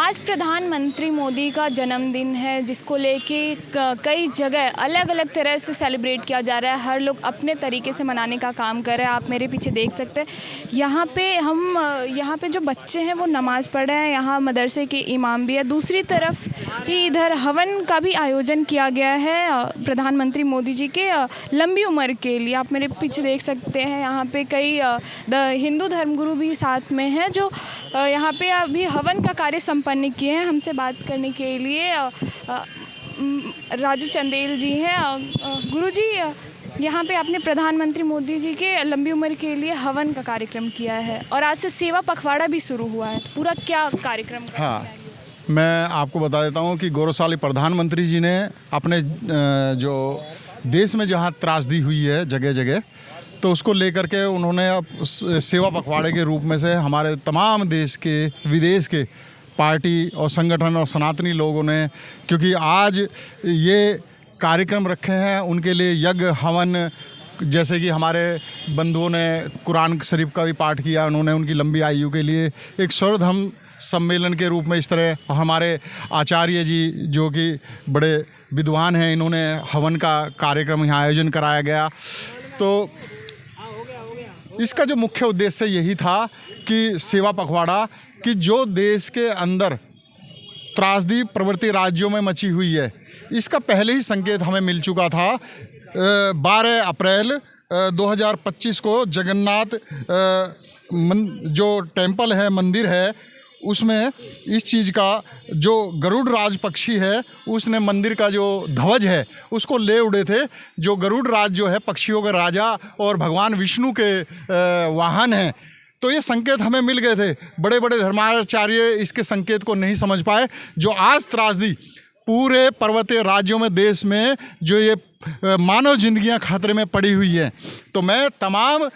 आज प्रधानमंत्री मोदी का जन्मदिन है, जिसको लेके कई जगह अलग अलग तरह से सेलिब्रेट किया जा रहा है। हर लोग अपने तरीके से मनाने का काम कर रहे हैं। आप मेरे पीछे देख सकते हैं, यहाँ पे जो बच्चे हैं वो नमाज़ पढ़ रहे हैं। यहाँ मदरसे के इमाम भी है। दूसरी तरफ ही इधर हवन का भी आयोजन किया गया है प्रधानमंत्री मोदी जी के लंबी उम्र के लिए। आप मेरे पीछे देख सकते हैं, यहाँ पे कई हिंदू धर्मगुरु भी साथ में हैं, जो यहाँ पे अभी हवन का कार्य संपन्न किए हैं। हमसे बात करने के लिए राजू चंदेल जी हैं। गुरुजी, यहाँ पे आपने प्रधानमंत्री मोदी जी के लंबी उम्र के लिए हवन का कार्यक्रम किया है और आज से सेवा पखवाड़ा भी शुरू हुआ है। पूरा क्या कार्यक्रम का? हाँ, मैं आपको बता देता हूँ कि गौरवशाली प्रधानमंत्री जी ने अपने जो देश में जहाँ त्रासदी हुई है जगह जगह, तो उसको लेकर के उन्होंने अब सेवा पखवाड़े के रूप में से हमारे तमाम देश के विदेश के पार्टी और संगठन और सनातनी लोगों ने, क्योंकि आज ये कार्यक्रम रखे हैं उनके लिए यज्ञ हवन, जैसे कि हमारे बंधुओं ने कुरान शरीफ का भी पाठ किया, उन्होंने उनकी लंबी आयु के लिए एक सर्वधर्म सम्मेलन के रूप में इस तरह हमारे आचार्य जी जो कि बड़े विद्वान हैं, इन्होंने हवन का कार्यक्रम यहाँ आयोजन कराया गया। तो इसका जो मुख्य उद्देश्य यही था कि सेवा पखवाड़ा कि जो देश के अंदर त्रासदी प्रवृत्ति राज्यों में मची हुई है, इसका पहले ही संकेत हमें मिल चुका था। 12 अप्रैल 2025 को जगन्नाथ जो टेंपल है, मंदिर है, उसमें इस चीज़ का जो गरुड़ राज पक्षी है, उसने मंदिर का जो ध्वज है उसको ले उड़े थे। जो गरुड़ राज जो है पक्षियों के राजा और भगवान विष्णु के वाहन हैं। तो ये संकेत हमें मिल गए थे। बड़े बड़े धर्माचार्य इसके संकेत को नहीं समझ पाए। जो आज त्रासदी पूरे पर्वतीय राज्यों में, देश में जो ये मानव जिंदगियां खतरे में पड़ी हुई है, तो मैं तमाम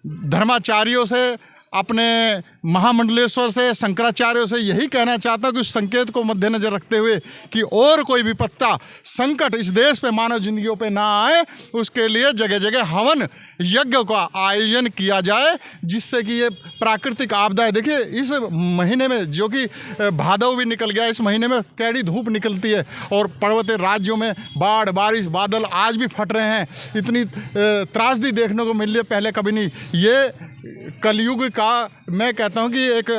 धर्माचार्यों से, अपने महामंडलेश्वर से, शंकराचार्यों से यही कहना चाहता हूँ कि उस संकेत को मद्देनजर रखते हुए कि और कोई विपत्ता संकट इस देश पे, मानव जिंदगियों पे ना आए, उसके लिए जगह जगह हवन यज्ञ का आयोजन किया जाए, जिससे कि ये प्राकृतिक आपदाएं, देखिए इस महीने में जो कि भादव भी निकल गया, इस महीने में कैडी धूप निकलती है और पर्वतीय राज्यों में बाढ़, बारिश, बादल आज भी फट रहे हैं। इतनी त्रासदी देखने को मिल रही है, पहले कभी नहीं। ये कलयुग का मैं कहता हूँ कि एक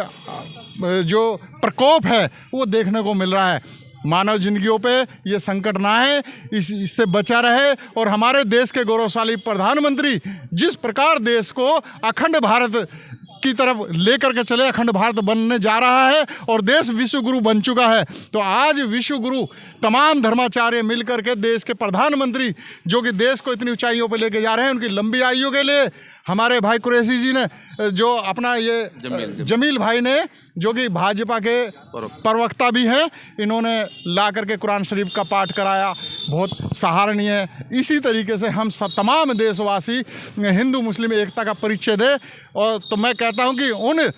जो प्रकोप है वो देखने को मिल रहा है। मानव जिंदगियों पे ये संकट ना है, इससे बचा रहे। और हमारे देश के गौरवशाली प्रधानमंत्री जिस प्रकार देश को अखंड भारत की तरफ लेकर के चले, अखंड भारत बनने जा रहा है और देश विश्व गुरु बन चुका है। तो आज विश्व गुरु तमाम धर्माचार्य मिलकर के देश के प्रधानमंत्री जो कि देश को इतनी ऊंचाइयों पे लेके जा रहे हैं, उनकी लंबी आयु के लिए हमारे भाई कुरैशी जी ने जो अपना ये जमील भाई ने, जो कि भाजपा के प्रवक्ता भी हैं, इन्होंने ला करके कुरान शरीफ का पाठ कराया, बहुत सराहनीय है। इसी तरीके से हम तमाम देशवासी हिंदू मुस्लिम एकता का परिचय दें। और तो मैं कहता हूं कि उन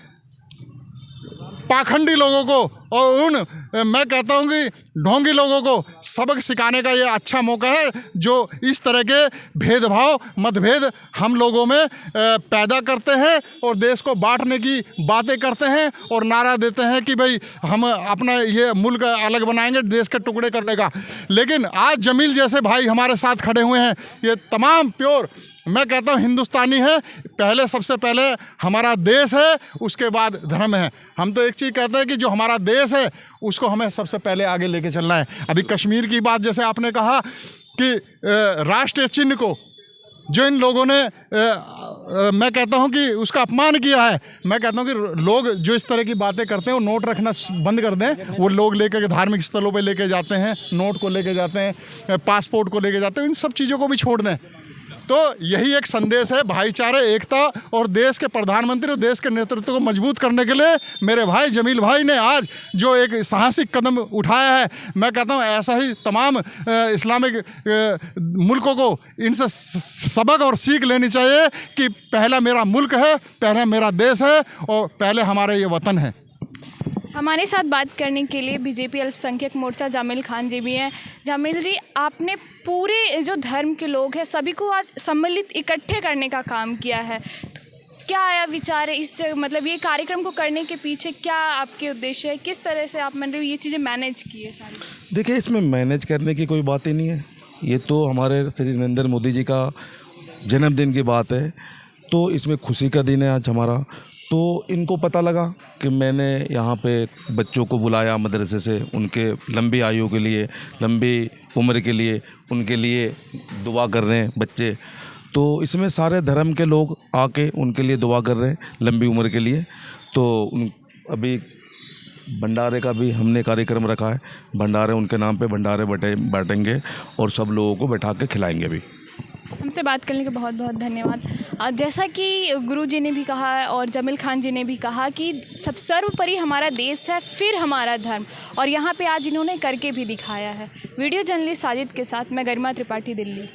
पाखंडी लोगों को और उन मैं कहता हूं कि ढोंगी लोगों को सबक सिखाने का ये अच्छा मौका है, जो इस तरह के भेदभाव, मतभेद हम लोगों में पैदा करते हैं और देश को बांटने की बातें करते हैं और नारा देते हैं कि भाई हम अपना ये मुल्क अलग बनाएंगे, देश के टुकड़े करने का। लेकिन आज जमील जैसे भाई हमारे साथ खड़े हुए हैं, ये तमाम प्योर मैं कहता हूँ हिंदुस्तानी है। पहले सबसे पहले हमारा देश है, उसके बाद धर्म है। हम तो एक चीज़ कहते हैं कि जो हमारा देश है उसको हमें सबसे पहले आगे लेके चलना है। अभी कश्मीर की बात जैसे आपने कहा कि राष्ट्रीय चिन्ह को जो इन लोगों ने मैं कहता हूं कि उसका अपमान किया है। मैं कहता हूं कि लोग जो इस तरह की बातें करते हैं वो नोट रखना बंद कर दें। वो लोग लेकर के धार्मिक स्थलों पे लेके जाते हैं, नोट को लेके जाते हैं, पासपोर्ट को लेके जाते हैं, इन सब चीज़ों को भी छोड़ दें। तो यही एक संदेश है भाईचारे, एकता और देश के प्रधानमंत्री और देश के नेतृत्व को मजबूत करने के लिए मेरे भाई जमील भाई ने आज जो एक साहसिक कदम उठाया है, मैं कहता हूँ ऐसा ही तमाम इस्लामिक मुल्कों को इनसे सबक और सीख लेनी चाहिए कि पहला मेरा मुल्क है, पहला मेरा देश है और पहले हमारा ये वतन है। हमारे साथ बात करने के लिए बीजेपी अल्पसंख्यक मोर्चा जामिल खान जी भी हैं। जामिल जी, आपने पूरे जो धर्म के लोग हैं सभी को आज सम्मिलित इकट्ठे करने का काम किया है, क्या आया विचार है इस मतलब ये कार्यक्रम को करने के पीछे क्या आपके उद्देश्य है, किस तरह से आप मतलब ये चीज़ें मैनेज की है सारी? देखिए, इसमें मैनेज करने की कोई बात ही नहीं है। ये तो हमारे श्री नरेंद्र मोदी जी का जन्मदिन की बात है, तो इसमें खुशी का दिन है आज हमारा। तो इनको पता लगा कि मैंने यहाँ पे बच्चों को बुलाया मदरसे से, उनके लंबी आयु के लिए, लंबी उम्र के लिए, उनके लिए दुआ कर रहे हैं बच्चे। तो इसमें सारे धर्म के लोग आके उनके लिए दुआ कर रहे हैं लंबी उम्र के लिए। तो अभी भंडारे का भी हमने कार्यक्रम रखा है। भंडारे उनके नाम पे भंडारे बांटेंगे और सब लोगों को बैठा के खिलाएंगे भी। हमसे बात करने के बहुत बहुत धन्यवाद। जैसा कि गुरु जी ने भी कहा है और जमील खान जी ने भी कहा कि सब सर्वोपरि हमारा देश है, फिर हमारा धर्म, और यहाँ पे आज इन्होंने करके भी दिखाया है। वीडियो जर्नलिस्ट साजिद के साथ मैं गरिमा त्रिपाठी, दिल्ली।